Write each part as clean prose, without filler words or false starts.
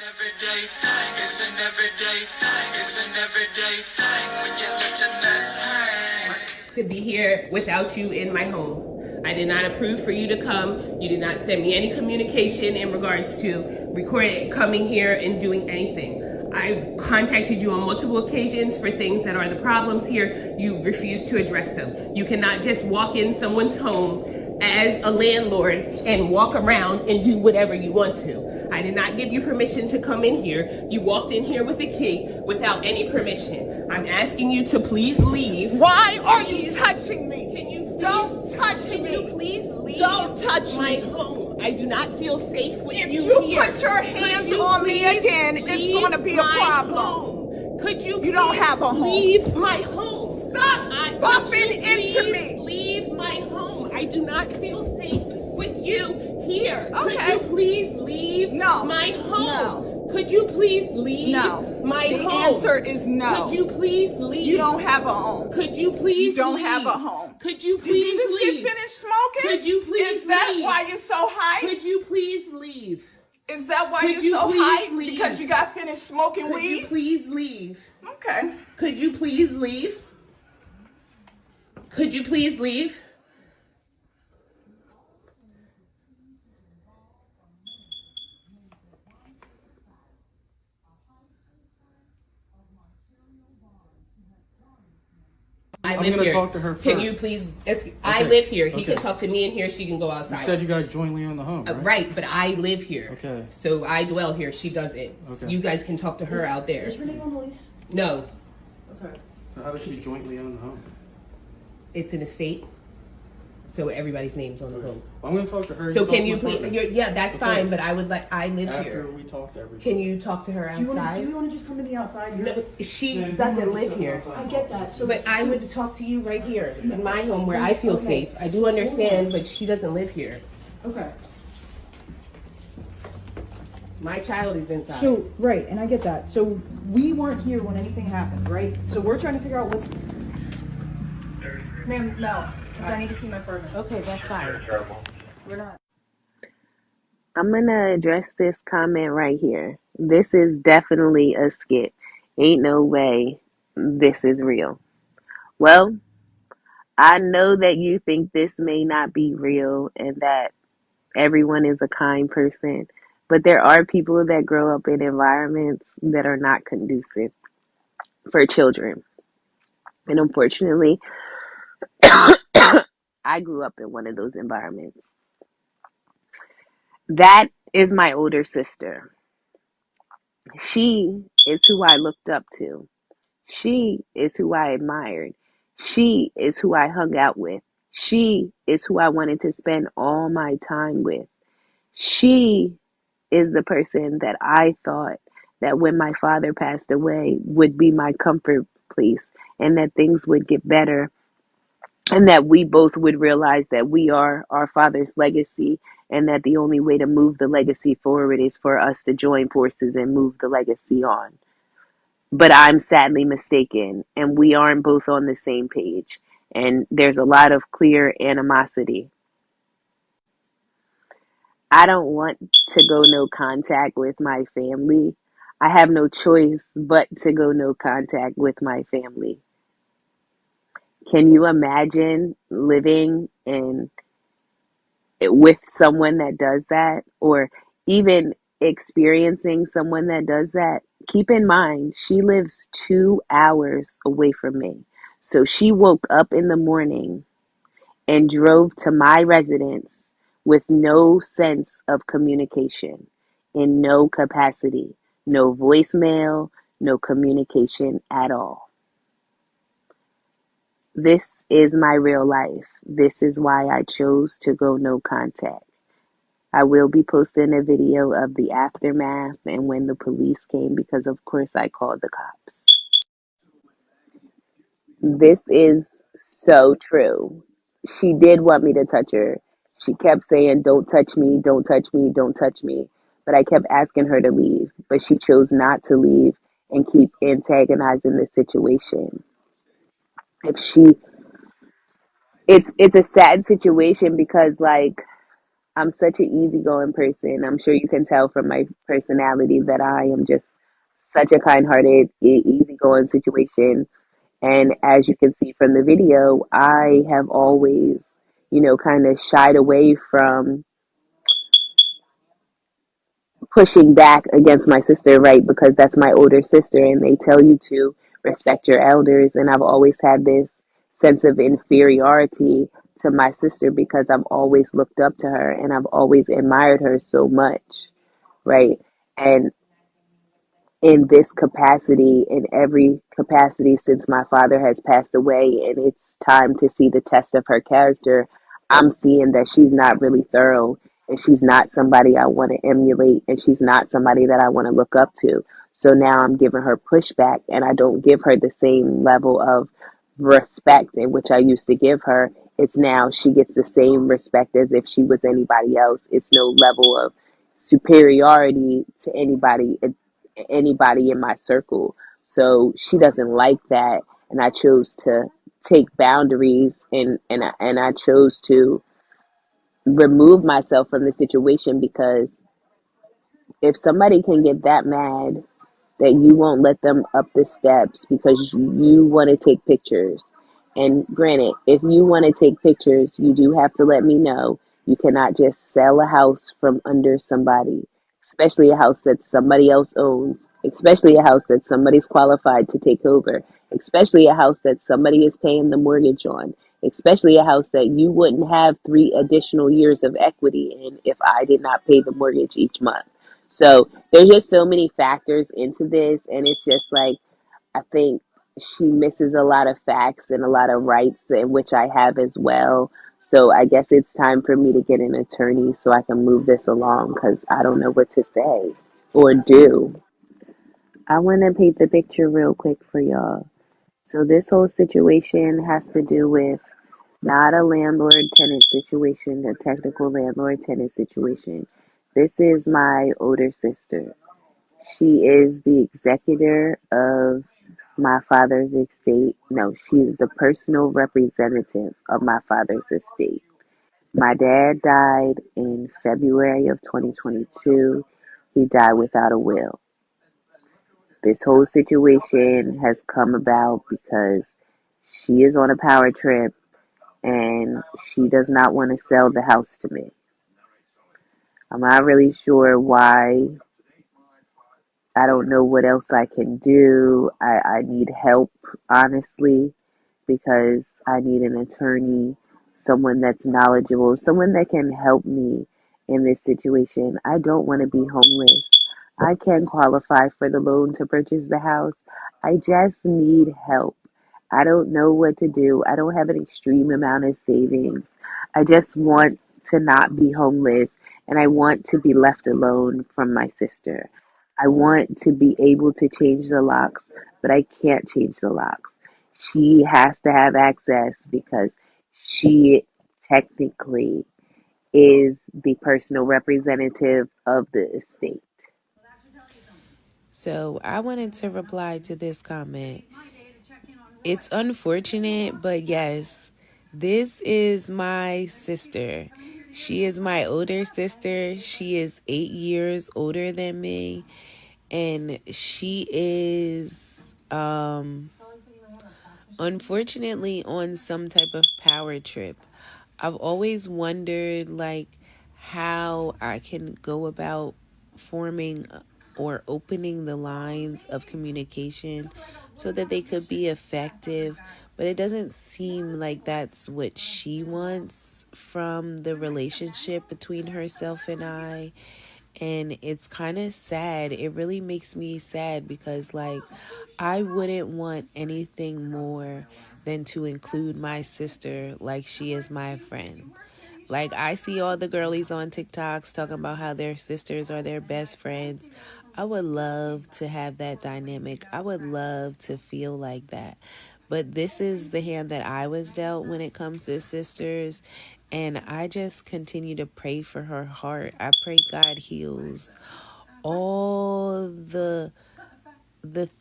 everyday thing. It's an everyday thing. It's an everyday thing when you let your nuts hang. To be here without you in my home. I did not approve for you to come. You did not send me any communication in regards to recording, coming here and doing anything. I've contacted you on multiple occasions for things that are the problems here. You refuse to address them. You cannot just walk in someone's home as a landlord and walk around and do whatever you want to. I did not give you permission to come in here. You walked in here with a key without any permission. I'm asking you to please leave. Why are you touching me? Can you please, Don't touch can me. you please leave Don't touch my me. home? I do not feel safe with If you you here. put your hands Could you on me please again, it's leave going to be a my problem. home? Could you You don't please have a home. leave my home? Stop bumping Could you into please me. Leave my home. I do not feel safe with you here. Okay. Could you please leave No. my home? No. Could you please leave No. my The home? answer is no. Could you please leave? You don't have a home. Could you please You don't leave? have a home. Could you Did please you just leave? get finished smoking? Could you please Is that leave? why you're so high? Could you please leave? Is that why Could you're you so please high? leave? Because you got finished smoking Could you weed? please leave? Okay. Could you please leave? Could you please leave? I I'm live gonna here. talk to her Can first. you please? I Okay. live here. He Okay. can talk to me in here. She can go You outside. said you guys jointly own the home, right? Right, but I live here. Okay. So I dwell here. She doesn't. Okay. You guys can talk to her out there. Is your name on the lease? No, Okay. So how does she jointly own the home? it's an estate. So everybody's name's on the home. Well, I'm gonna talk to her. So talk can to you my please? partner. Yeah, that's Okay. fine. But I would like. I live After here. we talk to everybody. Can you talk to her Do you outside? want to just come to the outside? No, she Yeah, doesn't live here. I get that. So, But I would talk to you right here in my home where I feel Okay. safe. I do understand, but she doesn't live here. Okay. My child is inside. So, right, and I get that. So, we weren't here when anything happened, right? So, we're trying to figure out what's. Ma'am, no. 'Cause I need to see my partner. Okay, that's fine. We're not. I'm gonna address this comment right here. This is definitely a skit. Ain't no way this is real. Well, I know that you think this may not be real and that everyone is a kind person, but there are people that grow up in environments that are not conducive for children. And unfortunately, I grew up in one of those environments. That is my older sister. She is who I looked up to. She is who I admired. She is who I hung out with. She is who I wanted to spend all my time with. She is the person that I thought that when my father passed away would be my comfort place and that things would get better and that we both would realize that we are our father's legacy and that the only way to move the legacy forward is for us to join forces and move the legacy on. But I'm sadly mistaken, and we aren't both on the same page, and there's a lot of clear animosity. I don't want to go no contact with my family. I have no choice but to go no contact with my family. Can you imagine living in with someone that does that, or even experiencing someone that does that? Keep in mind, she lives 2 hours away from me. So she woke up in the morning and drove to my residence with no sense of communication, in no capacity, no voicemail, no communication at all. This is my real life. This is why I chose to go no contact. I will be posting a video of the aftermath and when the police came because, of course, I called the cops. This is so true. She did want me to touch her. She kept saying, "Don't touch me, don't touch me, don't touch me." But I kept asking her to leave, but she chose not to leave and keep antagonizing the situation. If she, it's a sad situation because like I'm such an easygoing person. I'm sure you can tell from my personality that I am just such a kind-hearted, easygoing situation. And as you can see from the video, I have always, kind of shied away from pushing back against my sister, right? Because that's my older sister, and they tell you to respect your elders. And I've always had this sense of inferiority to my sister because I've always looked up to her and I've always admired her so much, right? And in this capacity, in every capacity since my father has passed away, and it's time to see the test of her character, I'm seeing that she's not really thorough, and she's not somebody I want to emulate, and she's not somebody that I want to look up to. So now I'm giving her pushback, and I don't give her the same level of respect in which I used to give her. It's now she gets the same respect as if she was anybody else. It's no level of superiority to anybody in my circle. So she doesn't like that, and I chose to take boundaries, and I chose to remove myself from the situation, because if somebody can get that mad that you won't let them up the steps because you want to take pictures. And granted, if you want to take pictures, you do have to let me know. You cannot just sell a house from under somebody, especially a house that somebody else owns, especially a house that somebody's qualified to take over, especially a house that somebody is paying the mortgage on, especially a house that you wouldn't have 3 additional years of equity in if I did not pay the mortgage each month. So there's just so many factors into this, and it's just like I think she misses a lot of facts and a lot of rights in which I have as well. So I guess it's time for me to get an attorney so I can move this along, because I don't know what to say or do. I want to paint the picture real quick for y'all. So this whole situation has to do with not a landlord tenant situation, a technical landlord tenant situation. This is my older sister. She is the executor of my father's estate. No, she is the personal representative of my father's estate. My dad died in February of 2022. He died without a will. This whole situation has come about because she is on a power trip and she does not want to sell the house to me. I'm not really sure why. I don't know what else I can do. I need help, honestly, because I need an attorney, someone that's knowledgeable, someone that can help me in this situation. I don't want to be homeless. I can qualify for the loan to purchase the house. I just need help. I don't know what to do. I don't have an extreme amount of savings. I just want to not be homeless, and I want to be left alone from my sister. I want to be able to change the locks, but I can't change the locks. She has to have access because she technically is the personal representative of the estate. So I wanted to reply to this comment. It's unfortunate, but yes, this is my sister. She is my older sister. She is 8 years older than me. And she is unfortunately on some type of power trip. I've always wondered like how I can go about forming or opening the lines of communication so that they could be effective, but it doesn't seem like that's what she wants from the relationship between herself and I. And it's kind of sad. It really makes me sad because, like, I wouldn't want anything more than to include my sister like she is my friend. Like, I see all the girlies on TikToks talking about how their sisters are their best friends. I would love to have that dynamic. I would love to feel like that. But this is the hand that I was dealt when it comes to sisters. And I just continue to pray for her heart. I pray God heals all the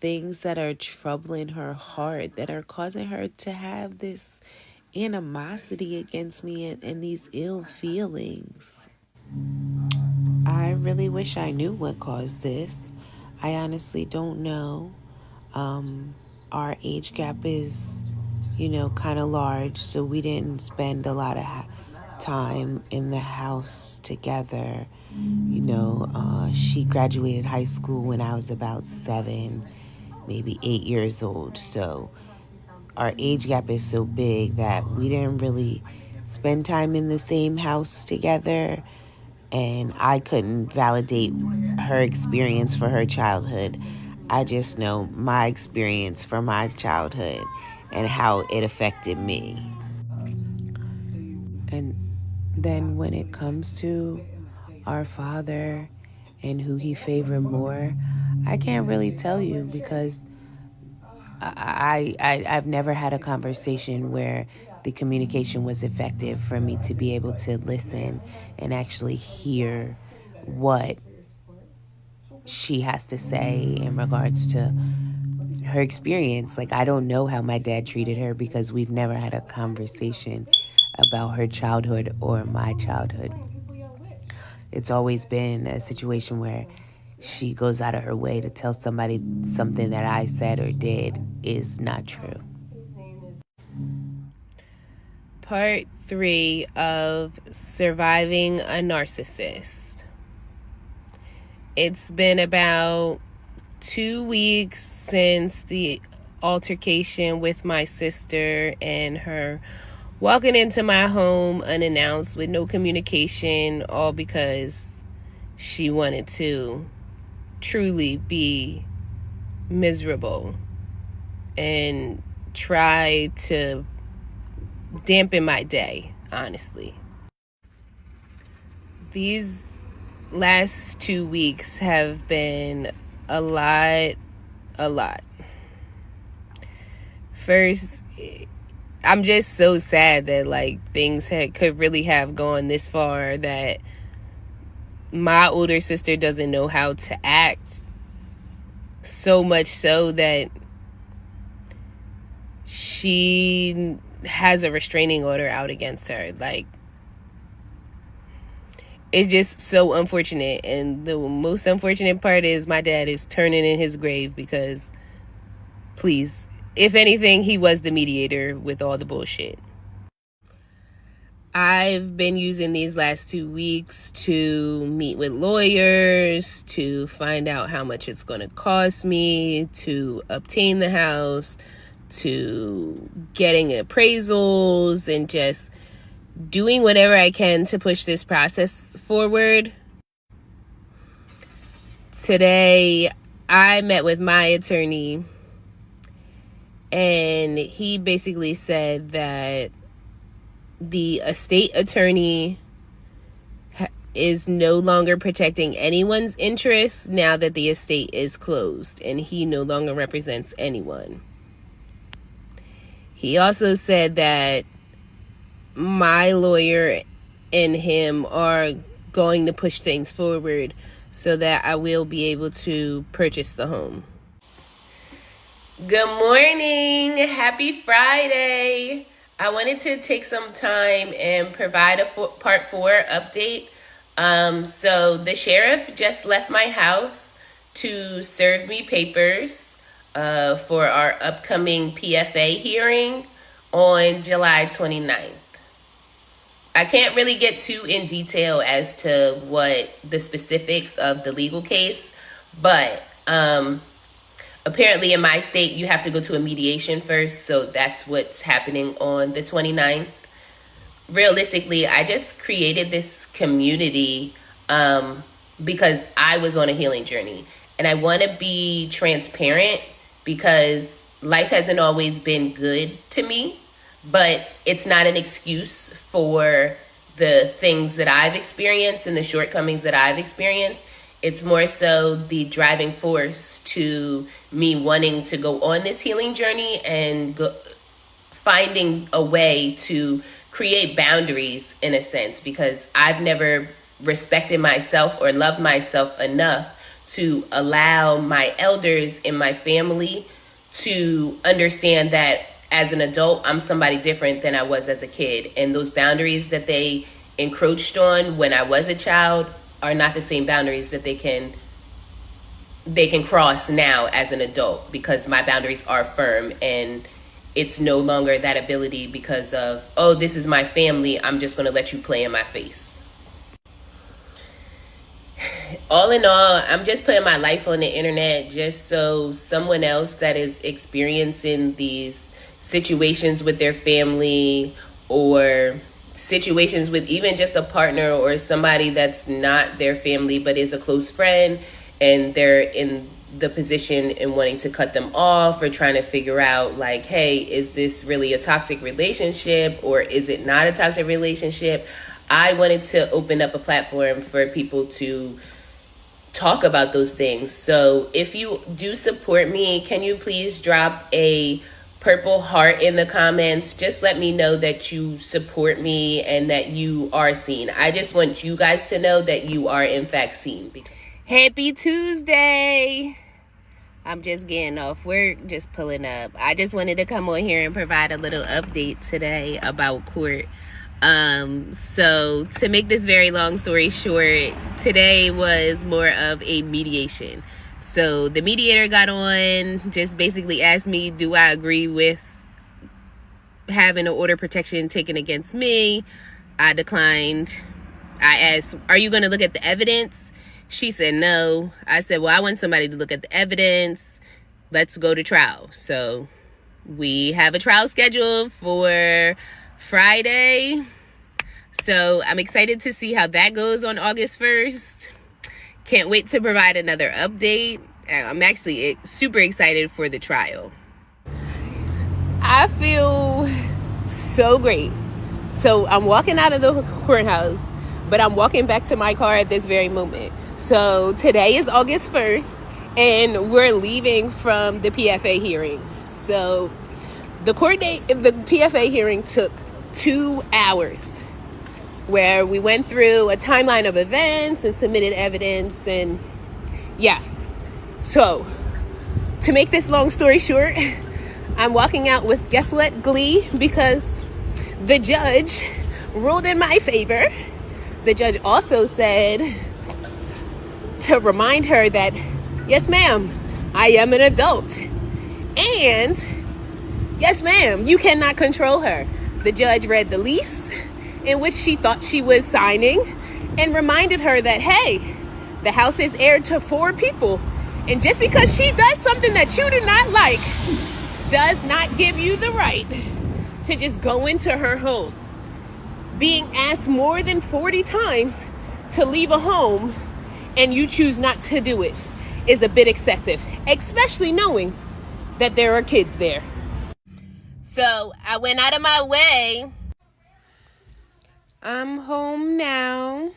things that are troubling her heart, that are causing her to have this animosity against me and these ill feelings. I really wish I knew what caused this. I honestly don't know. Our age gap is, kind of large, so we didn't spend a lot of time in the house together. She graduated high school when I was about 7, maybe 8 years old. So our age gap is so big that we didn't really spend time in the same house together. And I couldn't validate her experience for her childhood. I just know my experience for my childhood and how it affected me. And then when it comes to our father and who he favored more, I can't really tell you because I've never had a conversation where the communication was effective for me to be able to listen and actually hear what she has to say in regards to her experience. Like, I don't know how my dad treated her because we've never had a conversation about her childhood or my childhood. It's always been a situation where she goes out of her way to tell somebody something that I said or did is not true. Part 3 of Surviving a Narcissist. It's been about 2 weeks since the altercation with my sister and her walking into my home unannounced with no communication, all because she wanted to truly be miserable and try to dampen my day, honestly. These last 2 weeks have been a lot. First, I'm just so sad that things could really have gone this far, that my older sister doesn't know how to act, so much so that she has a restraining order out against her. It's just so unfortunate. And the most unfortunate part is my dad is turning in his grave because, please, if anything, he was the mediator with all the bullshit. I've been using these last 2 weeks to meet with lawyers, to find out how much it's going to cost me to obtain the house, to getting appraisals, and just doing whatever I can to push this process forward. Today, I met with my attorney, and he basically said that the estate attorney is no longer protecting anyone's interests now that the estate is closed, and he no longer represents anyone. He also said that my lawyer and him are going to push things forward so that I will be able to purchase the home. Good morning. Happy Friday. I wanted to take some time and provide a part 4 update. So the sheriff just left my house to serve me papers for our upcoming PFA hearing on July 29th. I can't really get too in detail as to what the specifics of the legal case, but apparently in my state, you have to go to a mediation first, so that's what's happening on the 29th. Realistically, I just created this community because I was on a healing journey, and I want to be transparent because life hasn't always been good to me. But it's not an excuse for the things that I've experienced and the shortcomings that I've experienced. It's more so the driving force to me wanting to go on this healing journey and finding a way to create boundaries in a sense, because I've never respected myself or loved myself enough to allow my elders in my family to understand that as an adult, I'm somebody different than I was as a kid. And those boundaries that they encroached on when I was a child are not the same boundaries that they can cross now as an adult, because my boundaries are firm, and it's no longer that ability because of, oh, this is my family, I'm just going to let you play in my face. All in all, I'm just putting my life on the internet just so someone else that is experiencing these situations with their family, or situations with even just a partner or somebody that's not their family but is a close friend, and they're in the position and wanting to cut them off, or trying to figure out like, hey, is this really a toxic relationship or is it not a toxic relationship? I wanted to open up a platform for people to talk about those things. So if you do support me, can you please drop a purple heart in the comments? Just let me know that you support me and that you are seen. I just want you guys to know that you are in fact seen. Happy Tuesday. I'm just getting off work, just pulling up. I just wanted to come on here and provide a little update today about court. So to make this very long story short, today was more of a mediation. So the mediator got on, just basically asked me, do I agree with having an order protection taken against me? I declined. I asked, are you going to look at the evidence? She said no. I said, well, I want somebody to look at the evidence. Let's go to trial. So we have a trial scheduled for Friday. So I'm excited to see how that goes on August 1st. Can't wait to provide another update. I'm actually super excited for the trial. I feel so great. So I'm walking out of the courthouse, but I'm walking back to my car at this very moment. So today is August 1st, and we're leaving from the PFA hearing. So the PFA hearing took 2 hours, where we went through a timeline of events and submitted evidence, and yeah. So to make this long story short, I'm walking out with, guess what, glee, because the judge ruled in my favor. The judge also said to remind her that, yes, ma'am, I am an adult. And yes, ma'am, you cannot control her. The judge read the lease in which she thought she was signing and reminded her that, hey, the house is heir to 4 people. And just because she does something that you do not like does not give you the right to just go into her home. Being asked more than 40 times to leave a home and you choose not to do it is a bit excessive, especially knowing that there are kids there. So I went out of my way. I'm home now,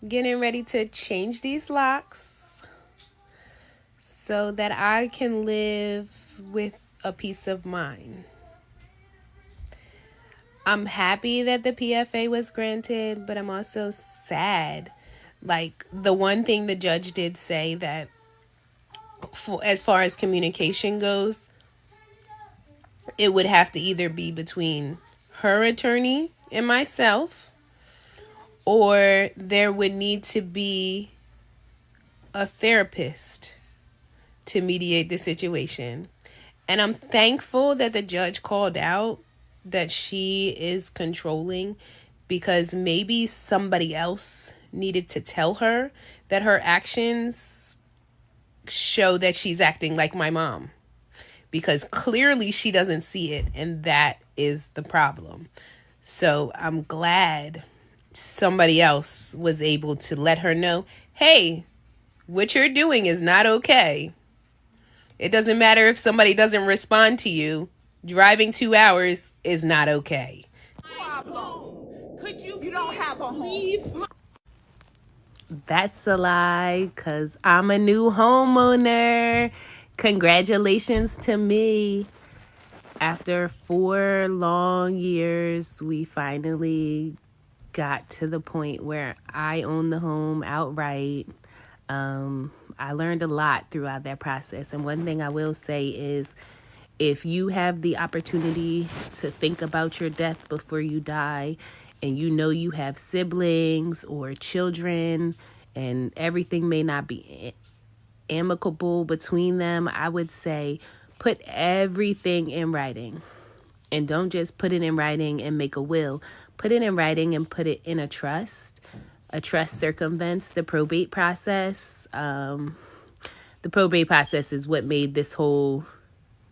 getting ready to change these locks so that I can live with a peace of mind. I'm happy that the PFA was granted, but I'm also sad. Like, the one thing the judge did say that, as far as communication goes, it would have to either be between her attorney and myself, or there would need to be a therapist to mediate the situation. And I'm thankful that the judge called out that she is controlling, because maybe somebody else needed to tell her that her actions show that she's acting like my mom, because clearly she doesn't see it, and that is the problem. So I'm glad somebody else was able to let her know, hey, what you're doing is not okay. It doesn't matter if somebody doesn't respond to you. Driving 2 hours is not okay. Could you don't have a home? That's a lie, because I'm a new homeowner. Congratulations to me. After 4 long years, we finally got to the point where I own the home outright. I learned a lot throughout that process. And one thing I will say is, if you have the opportunity to think about your death before you die and you know you have siblings or children and everything may not be amicable between them, I would say put everything in writing. And don't just put it in writing and make a will. Put it in writing and put it in a trust. A trust circumvents the probate process. The probate process is what made this whole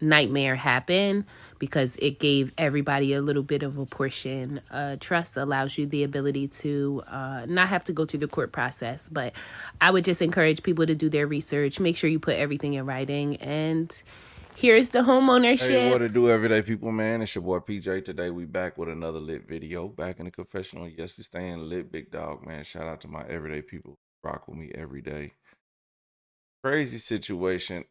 nightmare happen because it gave everybody a little bit of a portion. Trust allows you the ability to not have to go through the court process, but I would just encourage people to do their research. Make sure you put everything in writing. And here's the homeownership. Hey, what it do, everyday people, man? It's your boy PJ. Today we back with another lit video. Back in the confessional. Yes, we staying lit, big dog, man. Shout out to my everyday people. Rock with me every day. Crazy situation.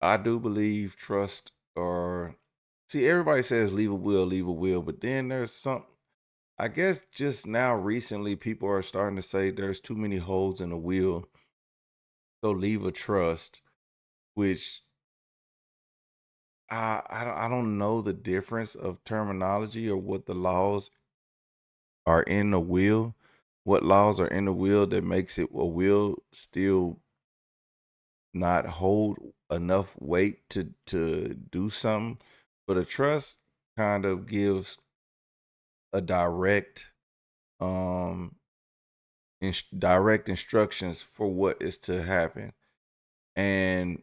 I do believe trust or see everybody says leave a will, but then there's some I guess just now recently people are starting to say there's too many holes in the will. So leave a trust, which I don't know the difference of terminology or what the laws are in the will. What laws are in the will that makes it a will still not hold enough weight to do something, but a trust kind of gives a direct direct instructions for what is to happen, and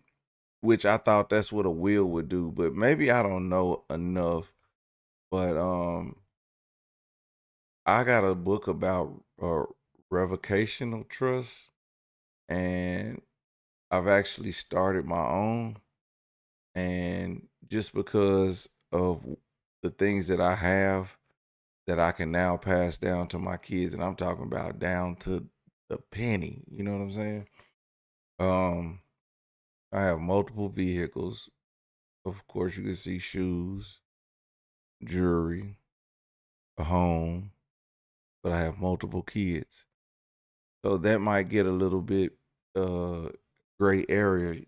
which I thought that's what a will would do, but maybe I don't know enough. But I got a book about revocational trust, and I've actually started my own. And just because of the things that I have that I can now pass down to my kids, and I'm talking about down to the penny, you know what I'm saying? Um, I have multiple vehicles. Of course, you can see shoes, jewelry, a home, but I have multiple kids. So that might get a little bit uh gray area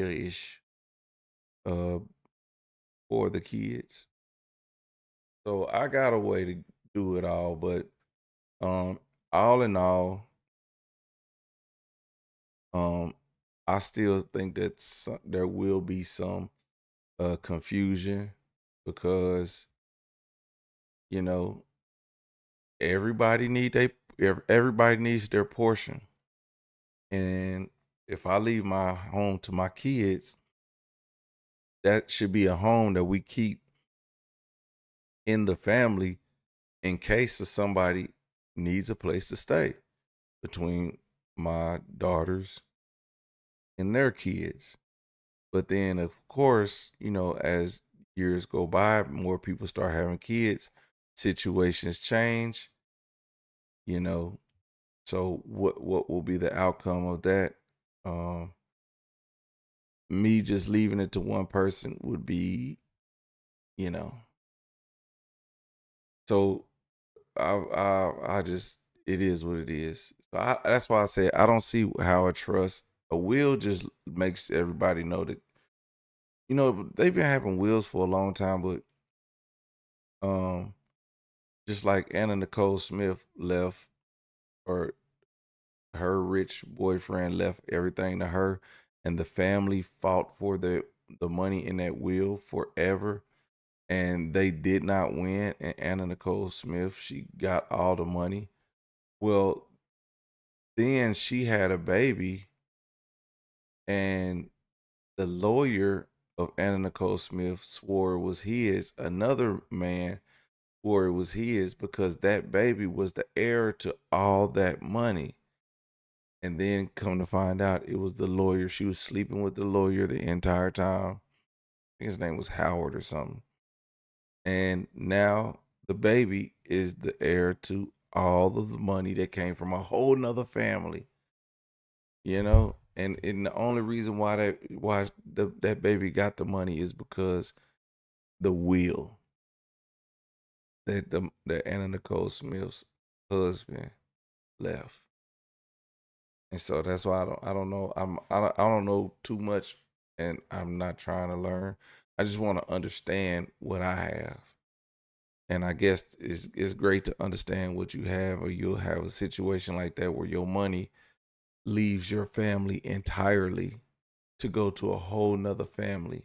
ish uh for the kids. So I got a way to do it all, but um all in all, um I still think that there will be some confusion because you know everybody everybody needs their portion. And if I leave my home to my kids, that should be a home that we keep in the family in case of somebody needs a place to stay between my daughters and their kids. But then, of course, as years go by, more people start having kids, situations change, you know. So what will be the outcome of that? Um, Me just leaving it to one person would be, you know. So I just it is what it is. So that's why I say I don't see how a will just makes everybody know that they've been having wills for a long time, but um just like Anna Nicole Smith left, or her rich boyfriend left everything to her, and the family fought for the money in that will forever, and they did not win. And Anna Nicole Smith, she got all the money. Well, then she had a baby, and the lawyer of Anna Nicole Smith swore it was his. Another man swore it was his because that baby was the heir to all that money. And then come to find out it was the lawyer. She was sleeping with the lawyer the entire time. I think his name was Howard or something. And now the baby is the heir to all of the money that came from a whole nother family. And the only reason why that baby got the money is because the will that Anna Nicole Smith's husband left. And so that's why I don't know. I don't know too much, and I'm not trying to learn. I just want to understand what I have. And I guess it's great to understand what you have, or you'll have a situation like that where your money leaves your family entirely to go to a whole nother family.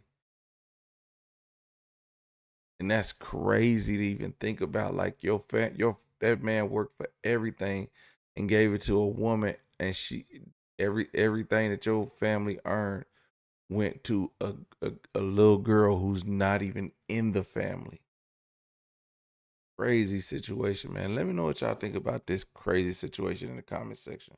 And that's crazy to even think about. Like that man worked for everything and gave it to a woman, and everything that your family earned went to a little girl who's not even in the family. Crazy situation, man. Let me know what y'all think about this crazy situation in the comment section.